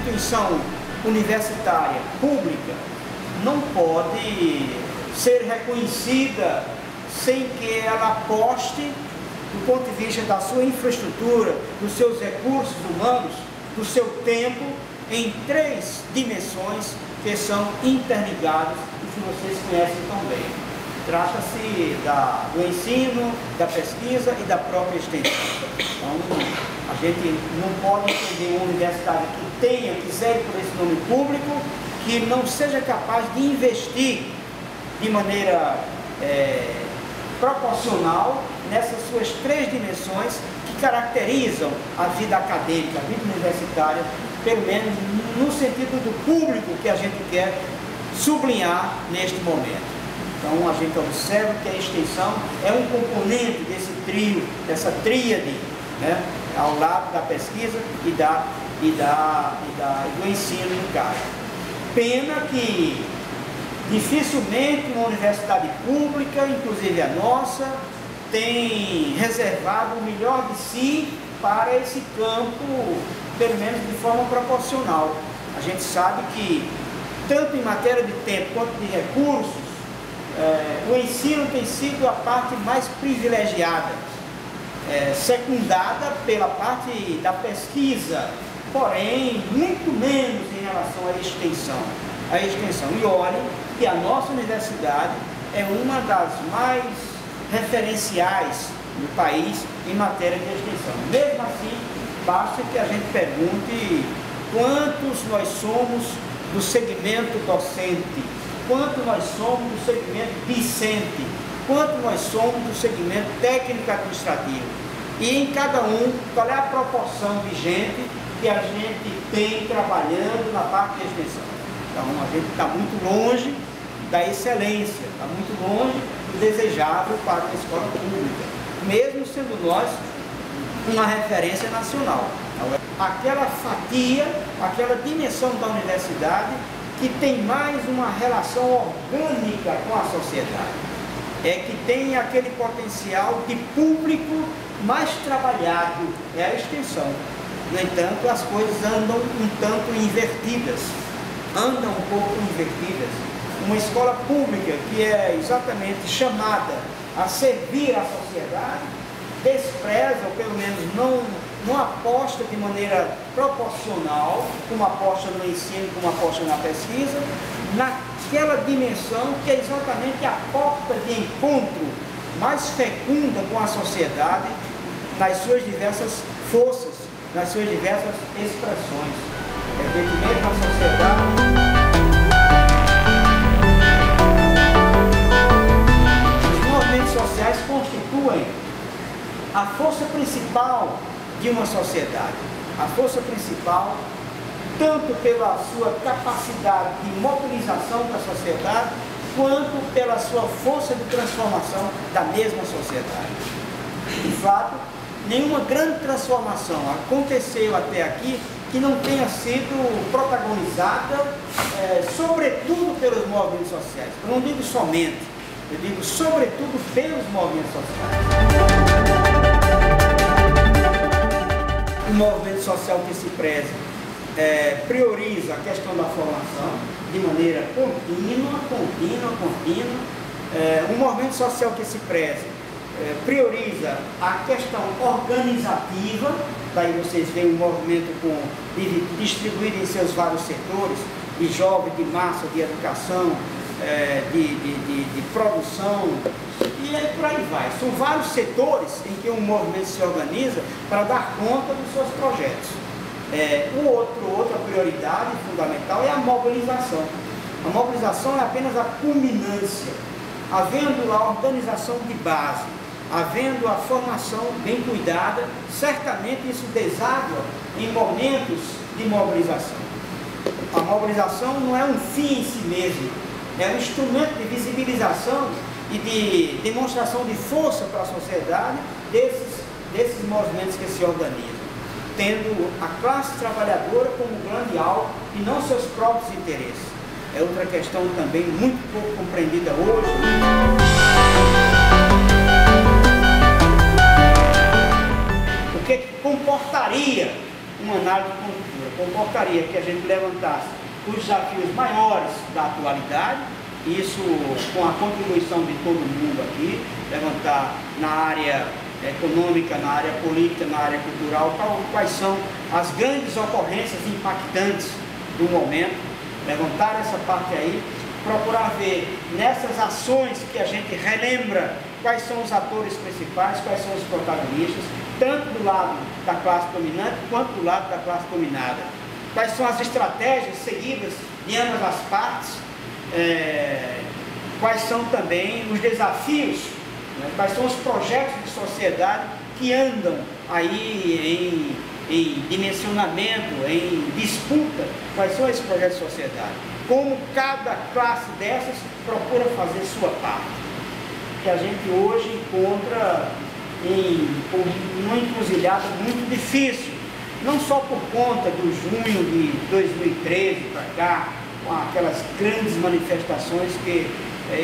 instituição universitária pública não pode ser reconhecida sem que ela aposte, do ponto de vista da sua infraestrutura, dos seus recursos humanos, do seu tempo, em 3 dimensões que são interligadas e que vocês conhecem tão bem. Trata-se do ensino, da pesquisa e da própria extensão. Então, a gente não pode entender uma universidade que zele por esse nome público, que não seja capaz de investir de maneira proporcional nessas suas 3 dimensões que caracterizam a vida acadêmica, a vida universitária, pelo menos no sentido do público que a gente quer sublinhar neste momento. Então a gente observa que a extensão é um componente desse trio, dessa tríade, né, ao lado da pesquisa e do ensino em casa. Pena que dificilmente uma universidade pública, inclusive a nossa, tem reservado o melhor de si para esse campo, pelo menos de forma proporcional. A gente sabe que, tanto em matéria de tempo quanto de recursos, o ensino tem sido a parte mais privilegiada, secundada pela parte da pesquisa, porém muito menos em relação à extensão. E olhem que a nossa universidade é uma das mais referenciais no país em matéria de extensão. Mesmo assim, basta que a gente pergunte quantos nós somos do segmento docente, quanto nós somos do segmento discente, quanto nós somos do segmento técnico-administrativo. E em cada um, qual é a proporção de gente que a gente tem trabalhando na parte de extensão. Então, a gente está muito longe da excelência, está muito longe do desejável para uma escola pública, mesmo sendo nós uma referência nacional. Aquela fatia, aquela dimensão da universidade que tem mais uma relação orgânica com a sociedade, que tem aquele potencial de público mais trabalhado, é a extensão. No entanto, as coisas andam um tanto invertidas, andam um pouco invertidas. Uma escola pública que é exatamente chamada a servir a sociedade, despreza, ou pelo menos não aposta de maneira proporcional, como aposta no ensino, como aposta na pesquisa, naquela dimensão que é exatamente a porta de encontro mais fecunda com a sociedade, nas suas diversas forças, nas suas diversas expressões. Evidentemente, na sociedade, os movimentos sociais constituem a força principal de uma sociedade, a força principal tanto pela sua capacidade de mobilização da sociedade, quanto pela sua força de transformação da mesma sociedade. De fato, nenhuma grande transformação aconteceu até aqui que não tenha sido protagonizada, sobretudo pelos movimentos sociais. Eu não digo somente, eu digo sobretudo pelos movimentos sociais. O movimento social que se preze prioriza a questão da formação de maneira contínua. O movimento social que se preze prioriza a questão organizativa, daí vocês veem o movimento distribuído em seus vários setores, de jovem, de massa, de educação, de produção, e aí por aí vai. São vários setores em que um movimento se organiza para dar conta dos seus projetos. Outra prioridade fundamental é a mobilização. A mobilização é apenas a culminância. Havendo a organização de base, havendo a formação bem cuidada, certamente isso deságua em momentos de mobilização. A mobilização não é um fim em si mesmo, é um instrumento de visibilização e de demonstração de força para a sociedade desses movimentos que se organizam, tendo a classe trabalhadora como grande alvo e não seus próprios interesses. É outra questão também muito pouco compreendida hoje. O que comportaria uma análise de conjuntura. Comportaria que a gente levantasse os desafios maiores da atualidade, isso com a contribuição de todo mundo aqui, levantar na área econômica, na área política, na área cultural, quais são as grandes ocorrências impactantes do momento, levantar essa parte aí, procurar ver nessas ações que a gente relembra quais são os atores principais, quais são os protagonistas, tanto do lado da classe dominante quanto do lado da classe dominada. Quais são as estratégias seguidas de ambas as partes, quais são também os desafios, né? Quais são os projetos de sociedade que andam aí em dimensionamento, em disputa, quais são esses projetos de sociedade. Como cada classe dessas procura fazer sua parte, que a gente hoje encontra uma encruzilhada muito difícil, não só por conta do junho de 2013 para cá, com aquelas grandes manifestações que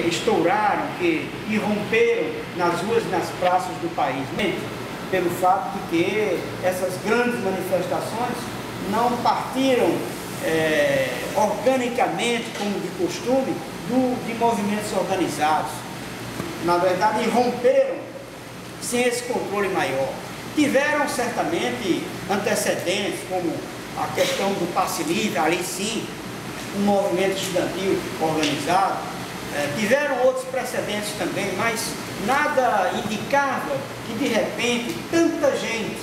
estouraram, que irromperam nas ruas e nas praças do país, pelo fato de que essas grandes manifestações não partiram organicamente, como de costume, de movimentos organizados. Na verdade, irromperam sem esse controle maior. Tiveram certamente antecedentes, como a questão do passe livre, ali sim, um movimento estudantil organizado. Tiveram outros precedentes também, mas nada indicava que de repente tanta gente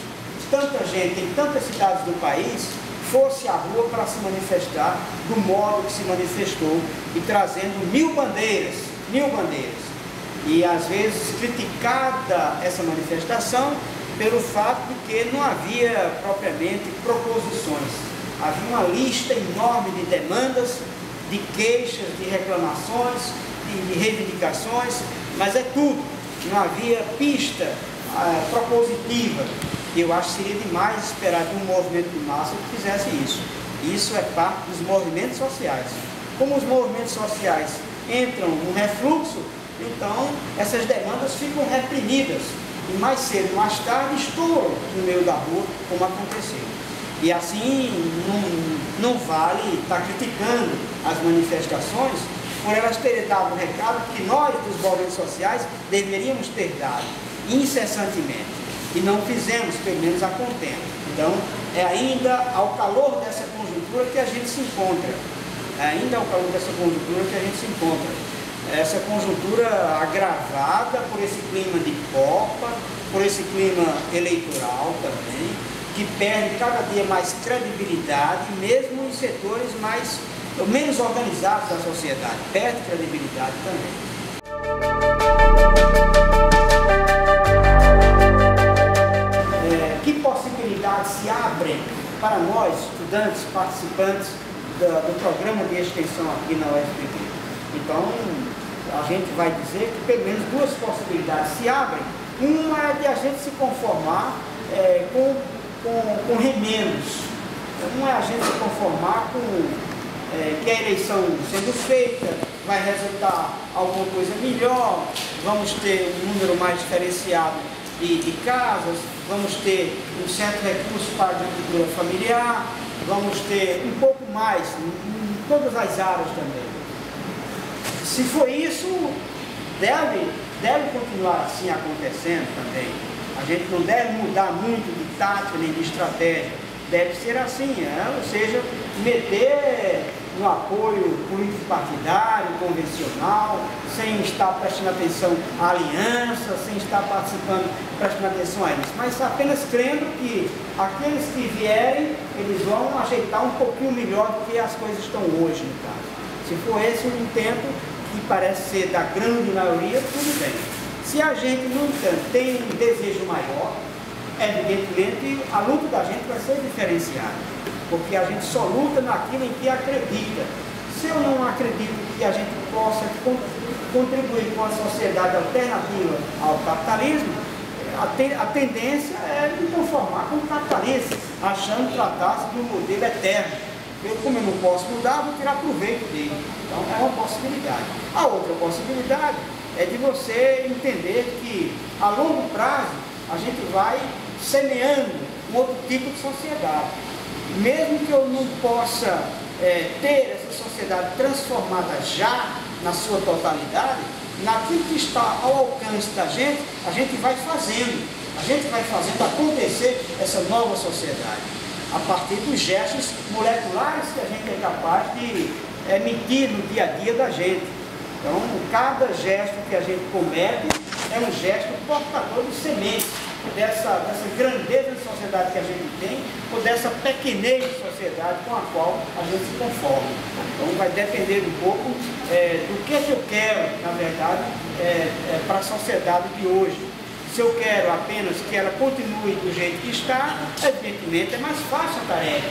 em tantas cidades do país fosse à rua para se manifestar do modo que se manifestou e trazendo mil bandeiras. E às vezes criticada essa manifestação pelo fato de que não havia propriamente proposições. Havia uma lista enorme de demandas, de queixas, de reclamações, de reivindicações, mas é tudo. Não havia pista propositiva. E eu acho que seria demais esperar de um movimento de massa que fizesse isso. Isso é parte dos movimentos sociais. Como os movimentos sociais entram no refluxo, então essas demandas ficam reprimidas. E mais cedo, mais tarde, estouram no meio da rua, como aconteceu. E assim, não vale estar criticando as manifestações por elas terem dado o recado que nós, dos movimentos sociais, deveríamos ter dado incessantemente. E não fizemos, pelo menos a contento. Então, é ainda ao calor dessa conjuntura que a gente se encontra. Essa conjuntura agravada por esse clima de Copa, por esse clima eleitoral também, que perde cada dia mais credibilidade, mesmo em setores menos organizados da sociedade, perde credibilidade também. Que possibilidades se abrem para nós, estudantes, participantes do programa de extensão aqui na UFPB? Então, a gente vai dizer que pelo menos duas possibilidades se abrem. Uma é de a gente se conformar com remendos. Uma é a gente se conformar com que a eleição sendo feita vai resultar alguma coisa melhor, vamos ter um número mais diferenciado de casas, vamos ter um certo recurso para a agricultura familiar, vamos ter um pouco mais em todas as áreas também. Se for isso, deve continuar assim acontecendo também. A gente não deve mudar muito de tática nem de estratégia, deve ser assim, ou seja, meter no apoio político-partidário, convencional, sem estar prestando atenção à aliança, sem estar prestando atenção a isso, mas apenas crendo que aqueles que vierem, eles vão ajeitar um pouquinho melhor do que as coisas estão hoje, no caso. Se for esse o intento, que parece ser da grande maioria, tudo bem. Se a gente, no entanto, tem um desejo maior, evidentemente a luta da gente vai ser diferenciada, porque a gente só luta naquilo em que acredita. Se eu não acredito que a gente possa contribuir com a sociedade alternativa ao capitalismo, a tendência é me conformar com o capitalismo, achando que tratasse de um modelo eterno. Como eu não posso mudar, vou tirar proveito dele. Então é uma possibilidade. A outra possibilidade é de você entender que a longo prazo a gente vai semeando um outro tipo de sociedade. Mesmo que eu não possa ter essa sociedade transformada já na sua totalidade, naquilo que está ao alcance da gente, a gente vai fazendo acontecer essa nova sociedade, a partir dos gestos moleculares que a gente é capaz de emitir no dia a dia da gente. Então, cada gesto que a gente comete é um gesto portador de sementes dessa grandeza de sociedade que a gente tem, ou dessa pequenez de sociedade com a qual a gente se conforma. Então, vai depender um pouco do que eu quero, na verdade, para a sociedade de hoje. Se eu quero apenas que ela continue do jeito que está, evidentemente é mais fácil a tarefa.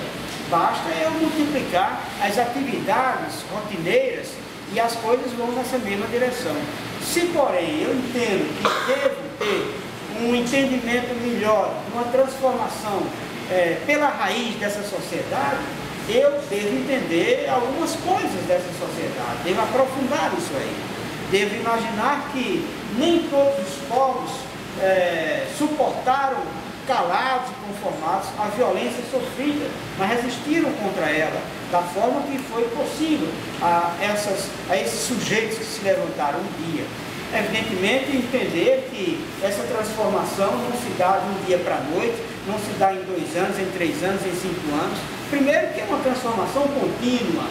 Basta eu multiplicar as atividades rotineiras e as coisas vão nessa mesma direção. Se, porém, eu entendo que devo ter um entendimento melhor, uma transformação pela raiz dessa sociedade, eu devo entender algumas coisas dessa sociedade, devo aprofundar isso aí. Devo imaginar que nem todos os povos suportaram calados e conformados a violência sofrida, mas resistiram contra ela, da forma que foi possível a esses sujeitos que se levantaram um dia. Evidentemente, entender que essa transformação não se dá de um dia para a noite, não se dá em 2 anos, em 3 anos, em 5 anos. Primeiro que é uma transformação contínua,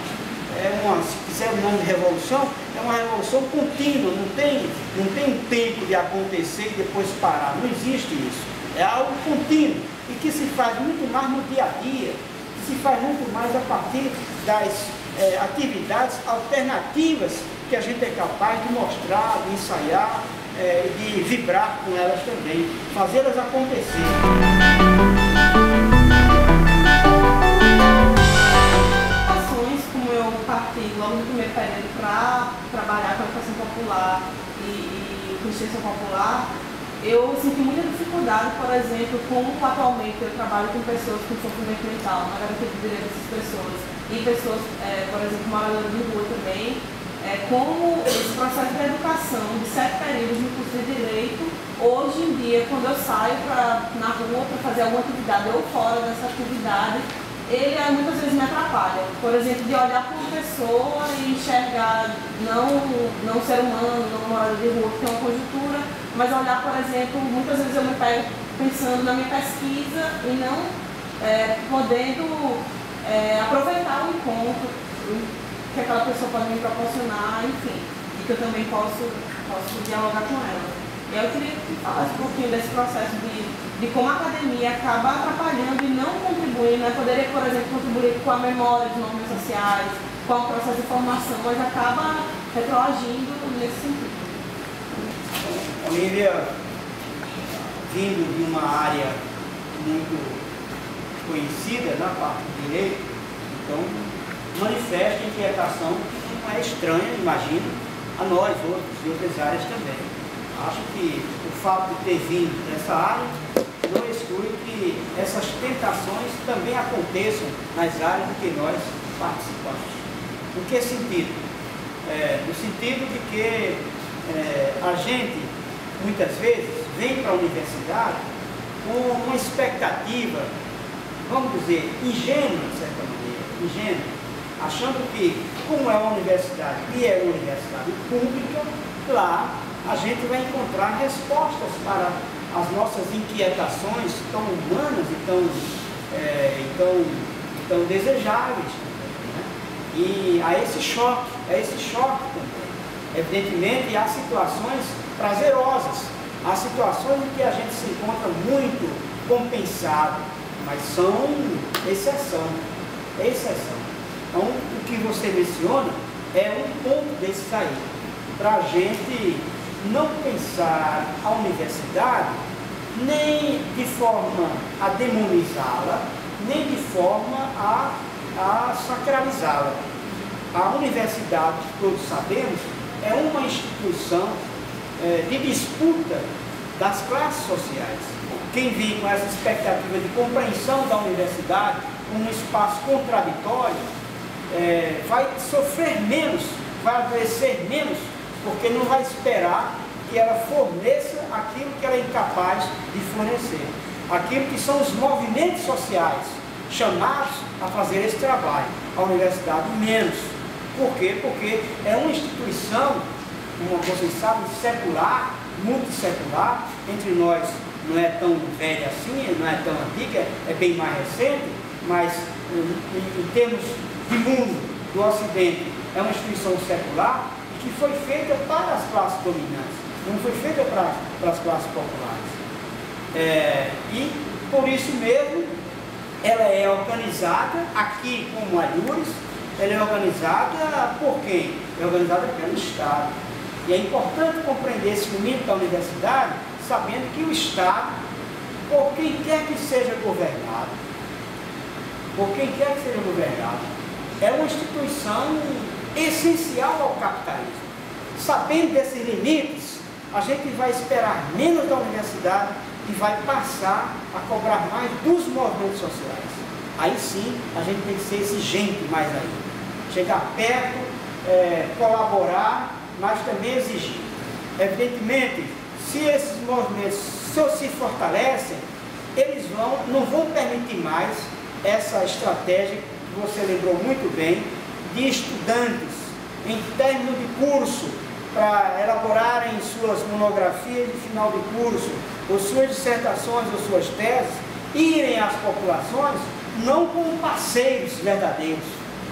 se quiser o nome de revolução, é uma revolução contínua, não tem um tempo de acontecer e depois parar, não existe isso. É algo contínuo e que se faz muito mais no dia a dia, que se faz muito mais a partir das atividades alternativas que a gente é capaz de mostrar, de ensaiar, de vibrar com elas também, fazê-las acontecer. Como eu parti logo no primeiro período para trabalhar com a educação popular e consciência popular, eu senti muita dificuldade, por exemplo, como atualmente eu trabalho com pessoas com sofrimento mental, na garantia de direitos dessas pessoas, e pessoas, por exemplo, moradoras de rua também, como esse processo de educação de 7 períodos no curso de Direito, hoje em dia, quando eu saio na rua para fazer alguma atividade ou fora dessa atividade, ele muitas vezes me atrapalha. Por exemplo, de olhar para uma pessoa e enxergar não um ser humano, não um morador de rua que tem uma conjuntura, mas olhar, por exemplo, muitas vezes eu me pego pensando na minha pesquisa e não podendo aproveitar o encontro que aquela pessoa pode me proporcionar, enfim, e que eu também posso dialogar com ela. E eu queria que falasse um pouquinho desse processo de como a academia acaba atrapalhando e não contribuindo, né? Poderia, por exemplo, contribuir com a memória de normas sociais, com o processo de formação, mas acaba retroagindo nesse sentido. Olívia, vindo de uma área muito conhecida na parte do direito, então manifesta inquietação que não é estranha, imagino, a nós outros e outras áreas também. Acho que o fato de ter vindo dessa área não exclui que essas tentações também aconteçam nas áreas em que nós participamos. Em que sentido? No sentido de que a gente, muitas vezes, vem para a universidade com uma expectativa, vamos dizer, ingênua, de certa maneira, ingênua, achando que, como é uma universidade e é uma universidade pública, lá a gente vai encontrar respostas para as nossas inquietações tão humanas e tão desejáveis, né? E há esse choque também. Evidentemente, há situações prazerosas, há situações em que a gente se encontra muito compensado, mas são exceção. Então, o que você menciona é um ponto desses aí, para a gente não pensar a universidade nem de forma a demonizá-la, nem de forma a sacralizá-la. A universidade, todos sabemos, é uma instituição de disputa das classes sociais. Quem vem com essa expectativa de compreensão da universidade como um espaço contraditório, vai sofrer menos, vai adoecer menos, porque não vai esperar que ela forneça aquilo que ela é incapaz de fornecer. aquilo que são os movimentos sociais chamados a fazer esse trabalho. A universidade menos. Por quê? Porque é uma instituição, como vocês sabem, secular, multissecular. Entre nós não é tão velha assim, não é tão antiga, é bem mais recente, mas em termos de mundo, do Ocidente, é uma instituição secular que foi feita para as classes dominantes, não foi feita para as classes populares. E por isso mesmo, ela é organizada aqui como Alhures, ela é organizada por quem? É organizada pelo Estado. E é importante compreender esse limite da universidade, sabendo que o Estado, por quem quer que seja governado, é uma instituição essencial ao capitalismo. Sabendo desses limites, a gente vai esperar menos da universidade e vai passar a cobrar mais dos movimentos sociais. Aí sim, a gente tem que ser exigente mais ainda. Chegar perto, colaborar, mas também exigir. Evidentemente, se esses movimentos se fortalecem, eles não vão permitir mais essa estratégia que você lembrou muito bem, de estudantes em término de curso, para elaborarem suas monografias de final de curso, ou suas dissertações, ou suas teses, irem às populações, não como parceiros verdadeiros,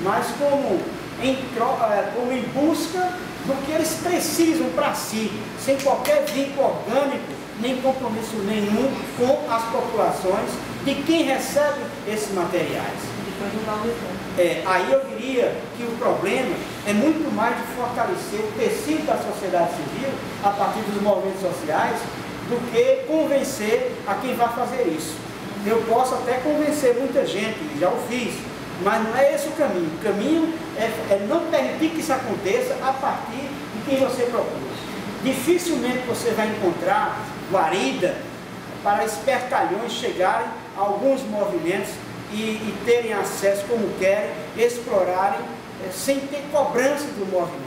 mas como em busca do que eles precisam para si, sem qualquer vínculo orgânico, nem compromisso nenhum com as populações de quem recebe esses materiais. Aí eu diria que o problema é muito mais de fortalecer o tecido da sociedade civil a partir dos movimentos sociais do que convencer a quem vai fazer isso. Eu posso até convencer muita gente, já o fiz, mas não é esse o caminho. O caminho é não permitir que isso aconteça a partir de quem você procura. Dificilmente você vai encontrar guarida para espertalhões chegarem a alguns movimentos e terem acesso como querem, explorarem, sem ter cobrança do movimento.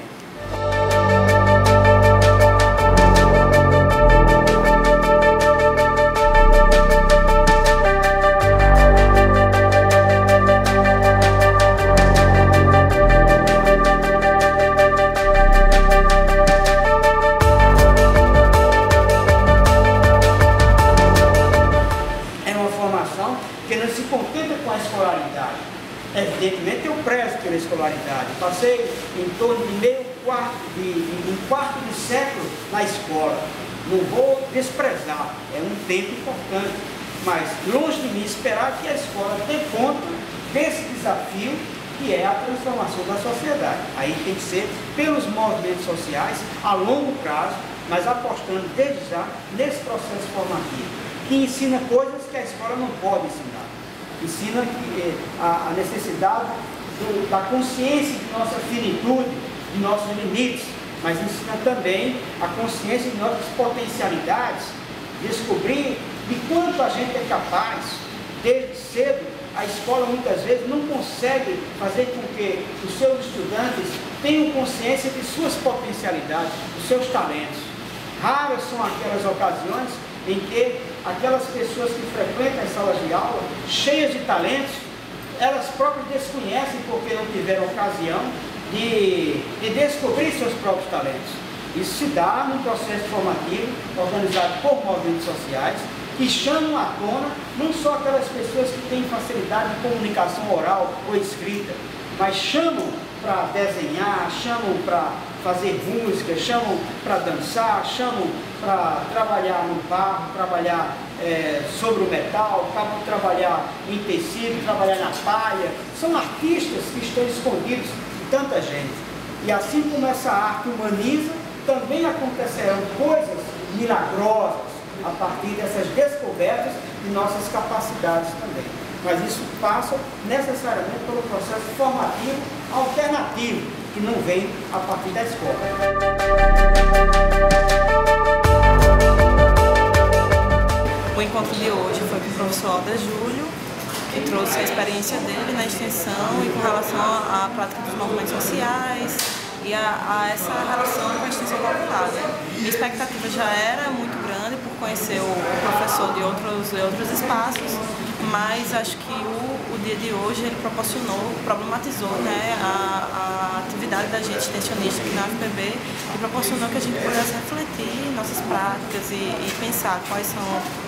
Evidentemente eu prezo pela escolaridade. Passei em torno de um quarto de século na escola. Não vou desprezar, é um tempo importante, mas longe de mim esperar que a escola dê conta desse desafio que é a transformação da sociedade. Aí tem que ser pelos movimentos sociais a longo prazo, mas apostando desde já nesse processo formativo, que ensina coisas que a escola não pode ensinar. Ensina a necessidade da consciência de nossa finitude, de nossos limites, mas ensina também a consciência de nossas potencialidades, descobrir de quanto a gente é capaz. Desde cedo, a escola muitas vezes não consegue fazer com que os seus estudantes tenham consciência de suas potencialidades, dos seus talentos. Raras são aquelas ocasiões em que aquelas pessoas que frequentam as salas de aula, cheias de talentos, elas próprias desconhecem porque não tiveram ocasião de descobrir seus próprios talentos. Isso se dá num processo formativo organizado por movimentos sociais que chamam à tona não só aquelas pessoas que têm facilidade de comunicação oral ou escrita, mas chamam para desenhar, chamam para fazer música, chamam para dançar, chamam para trabalhar no barro, trabalhar sobre o metal, trabalhar em tecido, trabalhar na palha. São artistas que estão escondidos de tanta gente. E assim como essa arte humaniza, também acontecerão coisas milagrosas a partir dessas descobertas de nossas capacidades também. Mas isso passa necessariamente pelo processo formativo alternativo, que não vem a partir da escola. O encontro de hoje foi com o professor Alder Júlio, que trouxe a experiência dele na extensão e com relação à prática dos movimentos sociais e a essa relação com a extensão popular. Minha expectativa já era muito grande, conhecer o professor de outros espaços, mas acho que o dia de hoje ele problematizou, né, a atividade da gente extensionista aqui na UFPB e proporcionou que a gente pudesse refletir nossas práticas e pensar quais são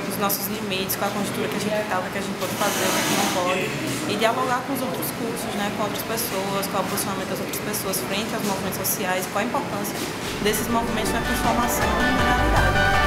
os nossos limites, qual a conjuntura que a gente está, o que a gente pode fazer, o que não pode, e dialogar com os outros cursos, né, com outras pessoas, qual é o posicionamento das outras pessoas frente aos movimentos sociais, qual a importância desses movimentos na transformação da realidade.